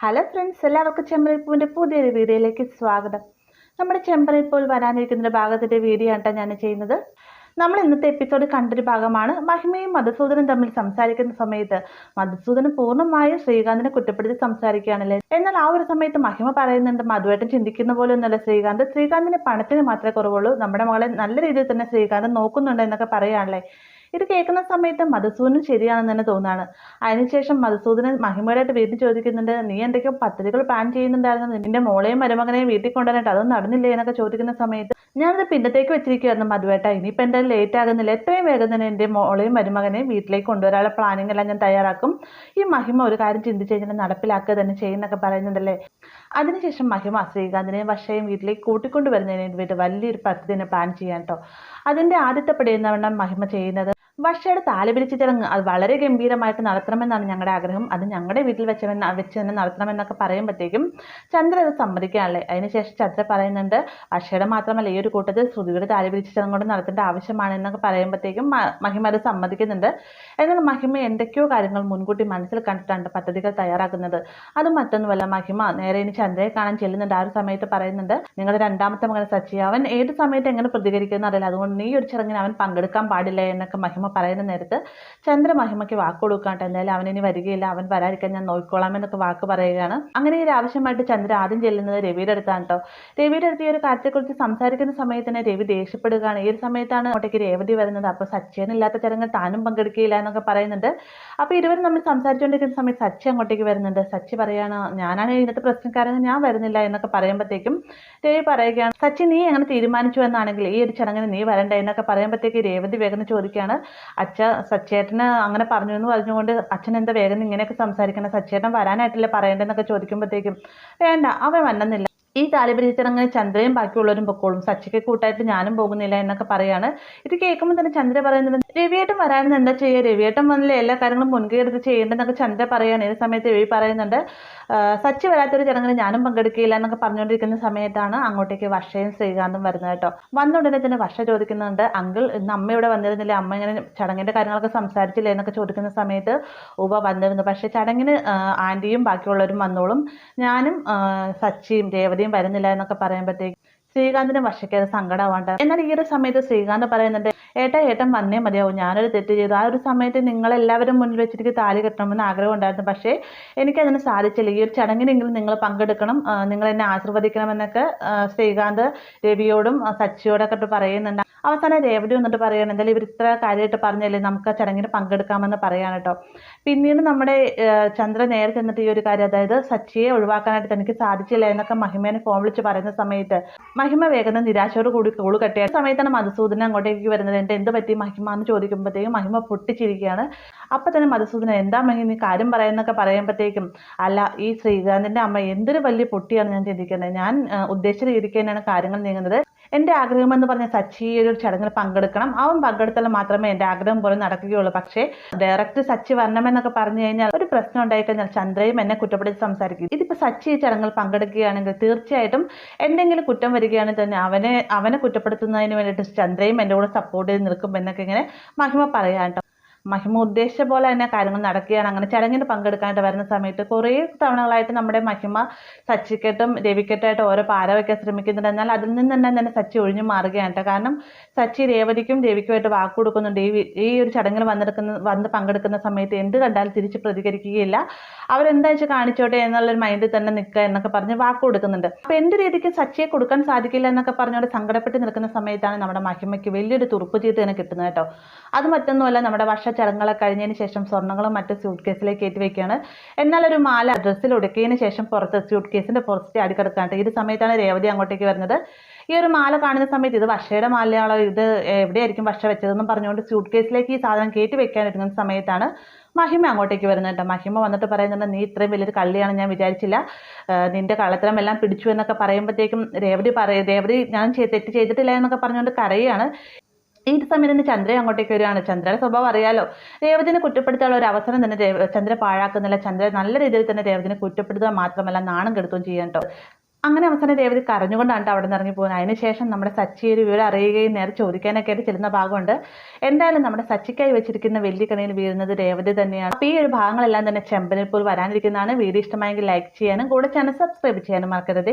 Hello friends, എല്ലാവർക്കും ചെമ്പരപ്പൂവിൻ്റെ പുതിയൊരു വീഡിയോയിലേക്ക് സ്വാഗതം. നമ്മുടെ ചെമ്പരപ്പൂവിൽ വരാനിരിക്കുന്ന ഭാഗത്തിൻ്റെ വീഡിയോ ആയിട്ടാണ് ഞാൻ ചെയ്യുന്നത്. നമ്മൾ ഇന്നത്തെ എപ്പിസോഡ് കണ്ടൊരു ഭാഗമാണ്. മഹിമയും മധുസൂദനും തമ്മിൽ സംസാരിക്കുന്ന സമയത്ത് മധുസൂദനൻ പൂർണ്ണമായും ശ്രീകാന്തിനെ കുറ്റപ്പെടുത്തി സംസാരിക്കുകയാണല്ലേ. എന്നാൽ ആ ഒരു സമയത്ത് മഹിമ പറയുന്നുണ്ട്, മധുവേട്ടൻ ചിന്തിക്കുന്ന പോലെ ഒന്നല്ല ശ്രീകാന്തിന് പണത്തിന് മാത്രമേ കുറവുള്ളൂ, നമ്മുടെ മകളെ നല്ല രീതിയിൽ തന്നെ ശ്രീകാന്ത് നോക്കുന്നുണ്ട് എന്നൊക്കെ പറയുകയാണല്ലേ. ഇത് കേൾക്കുന്ന സമയത്ത് മധുസൂദനും ശരിയാണെന്ന് തന്നെ തോന്നാണ്. അതിനുശേഷം മധുസൂദനൻ മഹിമയോടായിട്ട് വീട്ടിൽ ചോദിക്കുന്നുണ്ട്, നീ എന്തൊക്കെയോ പദ്ധതികൾ പ്ലാൻ ചെയ്യുന്നുണ്ടായിരുന്നു, നിന്റെ മോളെയും മരുമകനെയും വീട്ടിൽ കൊണ്ടുവന്നിട്ട് അതൊന്നും നടന്നില്ലേ എന്നൊക്കെ ചോദിക്കുന്ന സമയത്ത് ഞാനത് പിന്നത്തേക്ക് വെച്ചിരിക്കുവായിരുന്നു മധുവേട്ട, ഇനിയിപ്പോൾ എന്തായാലും ലേറ്റ് ആകുന്നില്ല, എത്രയും വേഗം തന്നെ എൻ്റെ മോളെയും മരുമകനെയും വീട്ടിലേക്ക് കൊണ്ടുവരാനുള്ള പ്ലാനിങ് എല്ലാം ഞാൻ തയ്യാറാക്കും. ഈ മഹിമ ഒരു കാര്യം ചിന്തിച്ച് കഴിഞ്ഞാൽ നടപ്പിലാക്കുക തന്നെ ചെയ്യുന്നൊക്കെ പറയുന്നുണ്ടല്ലേ. അതിനുശേഷം മഹിമ ശ്രീകാന്തിനെയും വർഷയും വീട്ടിലേക്ക് കൂട്ടിക്കൊണ്ടുവരുന്നതിന് വേണ്ടി വലിയൊരു പദ്ധതി തന്നെ പ്ലാൻ ചെയ്യാൻ കേട്ടോ. അതിൻ്റെ ആദ്യത്തെ പടിയെന്നവണ്ണം മഹിമ ചെയ്യുന്നത് വർഷയുടെ താലി പിരിച്ച ചടങ്ങ് അത് വളരെ ഗംഭീരമായിട്ട് നടത്തണമെന്നാണ് ഞങ്ങളുടെ ആഗ്രഹം, അത് ഞങ്ങളുടെ വീട്ടിൽ വെച്ച് തന്നെ നടത്തണമെന്നൊക്കെ പറയുമ്പോഴത്തേക്കും ചന്ദ്ര അത് സമ്മതിക്കാനല്ലേ. അതിനുശേഷം ചന്ദ്ര പറയുന്നുണ്ട്, വർഷയുടെ മാത്രമല്ല ഈ ഒരു കൂട്ടത്തിൽ ശ്രുതിയുടെ താലി പിരിച്ച ചടങ്ങ് കൊണ്ട് നടത്തേണ്ട ആവശ്യമാണ് എന്നൊക്കെ പറയുമ്പോഴത്തേക്കും മഹിമ അത് സമ്മതിക്കുന്നുണ്ട്. എന്നാൽ മഹിമ എന്തൊക്കെയോ കാര്യങ്ങൾ മുൻകൂട്ടി മനസ്സിൽ കണ്ടിട്ടാണ് പദ്ധതികൾ തയ്യാറാക്കുന്നത്. അത് മറ്റൊന്നുമല്ല, മഹിമ നേരെ ഇനി ചന്ദ്രയെ കാണാൻ ചെല്ലുന്നുണ്ട്. ആ ഒരു സമയത്ത് പറയുന്നുണ്ട്, നിങ്ങളുടെ രണ്ടാമത്തെ മകൻ സച്ചി, അവൻ ഏത് സമയത്ത് എങ്ങനെ പ്രതികരിക്കുന്ന അറിയില്ല, അതുകൊണ്ട് ഈ ഒരു ചടങ്ങിന് അവൻ പങ്കെടുക്കാൻ പാടില്ല എന്നൊക്കെ മഹിമ പറയുന്ന നേരത്ത് ചന്ദ്ര മഹിമയ്ക്ക് വാക്ക് കൊടുക്കാണ്ട്, എന്തായാലും അവനിനി വരികയില്ല, അവൻ വരാതിരിക്കാൻ ഞാൻ നോക്കിക്കോളാം എന്നൊക്കെ വാക്ക് പറയുകയാണ്. അങ്ങനെ ഈ ആവശ്യമായിട്ട് ചന്ദ്ര ആദ്യം ചെല്ലുന്നത് രവിയുടെ അടുത്താണ് കേട്ടോ. രവിയുടെ അടുത്ത് ഈ ഒരു കാര്യത്തെക്കുറിച്ച് സംസാരിക്കുന്ന സമയത്ത് തന്നെ രവി ദേഷ്യപ്പെടുകയാണ്. ഈ ഒരു സമയത്താണ് അങ്ങോട്ടേക്ക് രേവതി വരുന്നത്. അപ്പോൾ സച്ചിനില്ലാത്ത ചടങ്ങിൽ താനും പങ്കെടുക്കുകയില്ല എന്നൊക്കെ പറയുന്നുണ്ട്. അപ്പോൾ ഇരുവരും നമ്മൾ സംസാരിച്ചുകൊണ്ടിരിക്കുന്ന സമയത്ത് സച്ചി അങ്ങോട്ടേക്ക് വരുന്നുണ്ട്. സച്ചി പറയാണ്, ഞാനാണ് ഇതിനകത്ത് പ്രശ്നക്കാരൻ, ഞാൻ വരുന്നില്ല എന്നൊക്കെ പറയുമ്പോഴത്തേക്കും രവി പറയുകയാണ്, സച്ചി നീ എങ്ങനെ തീരുമാനിച്ചു എന്നാണെങ്കിൽ ഈ ഒരു ചടങ്ങിന് നീ വരണ്ട എന്നൊക്കെ പറയുമ്പോഴത്തേക്ക് രേവതി വേഗം ചോദിക്കുകയാണ്, സച്ചേട്ടന് അങ്ങനെ പറഞ്ഞു എന്ന് പറഞ്ഞുകൊണ്ട് അച്ഛൻ എന്താ വേഗം ഇങ്ങനെയൊക്കെ സംസാരിക്കണം, സച്ചേട്ടൻ വരാനായിട്ടില്ല പറയേണ്ടതെന്നൊക്കെ ചോദിക്കുമ്പോഴത്തേക്കും വേണ്ട, അവൻ വന്നെന്നില്ല, ഈ താലിപരിച്ചടങ്ങനെ ചന്ദ്രയും ബാക്കിയുള്ളവരും പൊക്കോളും, സച്ചിക്ക് കൂട്ടായിട്ട് ഞാനും പോകുന്നില്ല എന്നൊക്കെ പറയാണ്. ഇത് കേൾക്കുമ്പോൾ തന്നെ ചന്ദ്ര പറയുന്നുണ്ട്, രവിയേട്ടൻ വരാനെന്ന് എന്താ ചെയ്യുക, രവിയേട്ടൻ വന്നില്ല എല്ലാ കാര്യങ്ങളും മുൻകൈ എടുത്ത് ചെയ്യേണ്ടതെന്നൊക്കെ ചന്ദ്ര പറയാണ്. ഈ സമയത്ത് രവി പറയുന്നുണ്ട്, സച്ചി വരാത്തൊരു ചടങ്ങിന് ഞാനും പങ്കെടുക്കില്ല എന്നൊക്കെ പറഞ്ഞുകൊണ്ടിരിക്കുന്ന സമയത്താണ് അങ്ങോട്ടേക്ക് വർഷയും ശ്രീകാന്തും വരുന്നത് കേട്ടോ. വന്ന ഉടനെ തന്നെ വർഷ ചോദിക്കുന്നുണ്ട്, അങ്കിൾ ഇന്ന് അമ്മ ഇവിടെ വന്നിരുന്നില്ല, അമ്മ ഇങ്ങനെ ചടങ്ങിൻ്റെ കാര്യങ്ങളൊക്കെ സംസാരിച്ചില്ലേ എന്നൊക്കെ ചോദിക്കുന്ന സമയത്ത് ഉവ വന്നിരുന്നു, പക്ഷേ ചടങ്ങിന് ആൻറ്റിയും ബാക്കിയുള്ളവരും വന്നോളും, ഞാനും സച്ചിയും രേവതിയും വരുന്നില്ല എന്നൊക്കെ പറയുമ്പോഴത്തേക്ക് ശ്രീകാന്തിന് വർഷയ്ക്ക് അത് സങ്കടമാവാണ്ട്. എന്നാൽ ഈ ഒരു സമയത്ത് ശ്രീകാന്ത് പറയുന്നുണ്ട്, ഏട്ടൻ വന്നേ മതിയാവും, ഞാനൊരു തെറ്റ് ചെയ്തു, ആ ഒരു സമയത്ത് നിങ്ങളെല്ലാവരും മുന്നിൽ വെച്ചിട്ട് താലി കെട്ടണമെന്ന് ആഗ്രഹം ഉണ്ടായിരുന്നു, പക്ഷേ എനിക്കതിന് സാധിച്ചില്ല, ഈ ഒരു ചടങ്ങിനെങ്കിലും നിങ്ങൾ പങ്കെടുക്കണം, നിങ്ങൾ എന്നെ ആശീർവദിക്കണമെന്നൊക്കെ ശ്രീകാന്ത് രവിയോടും സച്ചിയോടൊക്കെ പറയുന്നുണ്ട്. അവസാനം രേവതി വന്നിട്ട് പറയുകയാണ്, എന്തായാലും ഇവർ ഇത്ര കാര്യമായിട്ട് പറഞ്ഞല്ലേ, നമുക്ക് ആ ചടങ്ങിന് പങ്കെടുക്കാമെന്ന് പറയാണ് കേട്ടോ. പിന്നീട് നമ്മുടെ ചന്ദ്ര നേരെ ചെന്നിട്ട് ഈ ഒരു കാര്യം, അതായത് സച്ചിയെ ഒഴിവാക്കാനായിട്ട് തനിക്ക് സാധിച്ചില്ല എന്നൊക്കെ മഹിമേനെ ഫോൺ വിളിച്ച് പറയുന്ന സമയത്ത് മഹിമ വേഗം നിരാശയോട് കൂടി കോള് കട്ടിയ സമയത്താണ് മധുസൂദനൻ അങ്ങോട്ടേക്ക് വരുന്നത്. എന്ത് പറ്റി മഹിമ എന്ന് ചോദിക്കുമ്പോഴത്തേക്കും മഹിമ പൊട്ടിച്ചിരിക്കുകയാണ്. അപ്പം തന്നെ മധുസൂദനൻ, എന്താ മഹി നീ കാര്യം പറയുന്നൊക്കെ പറയുമ്പോഴത്തേക്കും, അല്ല ഈ ശ്രീകാന്തിൻ്റെ അമ്മ എന്തൊരു വലിയ പൊട്ടിയാണ് ഞാൻ ചിന്തിക്കുന്നത്, ഞാൻ ഉദ്ദേശിച്ച രീതിക്ക് തന്നെയാണ് കാര്യങ്ങൾ നീങ്ങുന്നത്, എൻ്റെ ആഗ്രഹം എന്ന് പറഞ്ഞ സച്ചി ഒരു ചടങ്ങിൽ പങ്കെടുക്കണം, അവൻ പങ്കെടുത്താൽ മാത്രമേ എൻ്റെ ആഗ്രഹം പോലെ നടക്കുകയുള്ളൂ, പക്ഷേ ഡയറക്റ്റ് സച്ചി വരണമെന്നൊക്കെ പറഞ്ഞു കഴിഞ്ഞാൽ ഒരു പ്രശ്നം ഉണ്ടായിക്കഴിഞ്ഞാൽ ചന്ദ്രയും എന്നെ കുറ്റപ്പെടുത്തി സംസാരിക്കും. ഇതിപ്പോൾ സച്ചി ഈ ചടങ്ങിൽ പങ്കെടുക്കുകയാണെങ്കിൽ തീർച്ചയായിട്ടും എന്തെങ്കിലും കുറ്റം വരികയാണെങ്കിൽ തന്നെ അവനെ കുറ്റപ്പെടുത്തുന്നതിന് വേണ്ടിയിട്ട് ചന്ദ്രയും എൻ്റെ കൂടെ സപ്പോർട്ട് ചെയ്ത് നിൽക്കും എന്നൊക്കെ ഇങ്ങനെ മഹിമ പറയാം കേട്ടോ. മഹിമ ഉദ്ദേശിച്ച പോലെ തന്നെ കാര്യങ്ങൾ നടക്കുകയാണ്. അങ്ങനെ ചടങ്ങിന് പങ്കെടുക്കാനായിട്ട് വരുന്ന സമയത്ത് കുറേ തവണകളായിട്ട് നമ്മുടെ മഹിമ സച്ചിക്കെട്ടും രവിക്കെട്ടായിട്ട് ഓരോ പാര വയ്ക്കാൻ ശ്രമിക്കുന്നുണ്ട്. എന്നാൽ അതിൽ നിന്ന് തന്നെ സച്ചി ഒഴിഞ്ഞു മാറുകയാണ്. കാരണം സച്ചി രേവതിക്കും രവിക്കുമായിട്ട് വാക്ക് കൊടുക്കുന്നുണ്ട്, ഈ ഒരു ചടങ്ങിൽ വന്ന് പങ്കെടുക്കുന്ന സമയത്ത് എന്ത് കണ്ടാലും തിരിച്ച് പ്രതികരിക്കുകയില്ല, അവരെന്താ വെച്ചാൽ കാണിച്ചോട്ടെ എന്നുള്ളൊരു മൈൻഡിൽ തന്നെ നിൽക്കുക എന്നൊക്കെ പറഞ്ഞ് വാക്ക് കൊടുക്കുന്നുണ്ട്. അപ്പോൾ എന്ത് രീതിക്ക് സച്ചിയെ കൊടുക്കാൻ സാധിക്കില്ല എന്നൊക്കെ പറഞ്ഞുകൊണ്ട് സങ്കടപ്പെട്ട് നിൽക്കുന്ന സമയത്താണ് നമ്മുടെ മഹിമയ്ക്ക് വലിയൊരു തുറുപ്പ് ചീട്ട് തന്നെ കിട്ടുന്നത് കേട്ടോ. അത് മറ്റൊന്നുമല്ല, നമ്മുടെ ചടങ്ങുകളൊക്കെ കഴിഞ്ഞതിന് ശേഷം സ്വർണ്ണങ്ങളും മറ്റു സ്യൂട്ട് കേസിലേക്ക് കയറ്റി വെക്കുകയാണ്. എന്നാൽ ഒരു മാല ഡ്രസ്സിൽ ഒടുക്കിയതിന് ശേഷം പുറത്ത് സ്യൂട്ട് കേസിന്റെ പുറത്ത് ചാടിക്കിടക്കാണ്ട്. ഈ സമയത്താണ് രേവതി അങ്ങോട്ടേക്ക് വരുന്നത്. ഈ ഒരു മാല കാണുന്ന സമയത്ത് ഇത് വർഷയുടെ മാലയാണോ, ഇത് എവിടെയായിരിക്കും വർഷ വെച്ചതെന്നും പറഞ്ഞുകൊണ്ട് സ്യൂട്ട് കേസിലേക്ക് ഈ സാധനം കയറ്റി വെക്കാനിരിക്കുന്ന സമയത്താണ് മഹിമ അങ്ങോട്ടേക്ക് വരുന്നത് കേട്ടോ. മഹിമ വന്നിട്ട് പറയുന്നുണ്ട്, നീ ഇത്രയും വലിയൊരു കള്ളിയാണ് ഞാൻ വിചാരിച്ചില്ല, നിന്റെ കള്ളത്തരം എല്ലാം പിടിച്ചു എന്നൊക്കെ പറയുമ്പോഴത്തേക്കും രേവതി ഞാൻ തെറ്റ് ചെയ്തിട്ടില്ല എന്നൊക്കെ പറഞ്ഞുകൊണ്ട് കരയാണ്. ഈ സമയം തന്നെ ചന്ദ്ര അങ്ങോട്ടേക്ക് വരികയാണ്. ചന്ദ്രയുടെ സ്വഭാവം അറിയാലോ, രേവതിനെ കുറ്റപ്പെടുത്താനുള്ള ഒരു അവസരം തന്നെ ചന്ദ്ര പാഴാക്കുന്നില്ല. ചന്ദ്ര നല്ല രീതിയിൽ തന്നെ രേവതിനെ കുറ്റപ്പെടുത്തുക മാത്രമല്ല നാണം കെടുത്തുകയും ചെയ്യാൻ കേട്ടോ. അങ്ങനെ അവസാനം രേവതി കരഞ്ഞുകൊണ്ടാണ് അവിടെ നിന്ന് ഇറങ്ങി പോകുന്നത്. അതിനുശേഷം നമ്മുടെ സച്ചി ഒരു വിവരം അറിയുകയും നേരെ ചോദിക്കാനൊക്കെ ആയിട്ട് ചെല്ലുന്ന ഭാഗമുണ്ട്. എന്തായാലും നമ്മുടെ സച്ചിക്കായി വെച്ചിരിക്കുന്ന വലിയ കണിയിൽ വീഴുന്നത് രേവതി തന്നെയാണ്. അപ്പോൾ ഈ ഒരു ഭാഗങ്ങളെല്ലാം തന്നെ ചെമ്പനിൽ പോൽ വരാനിരിക്കുന്നതാണ്. വീഡിയോ ഇഷ്ടമായെങ്കിൽ ലൈക്ക് ചെയ്യാനും കൂടെ ചാനൽ സബ്സ്ക്രൈബ് ചെയ്യാനും മറക്കരുത്.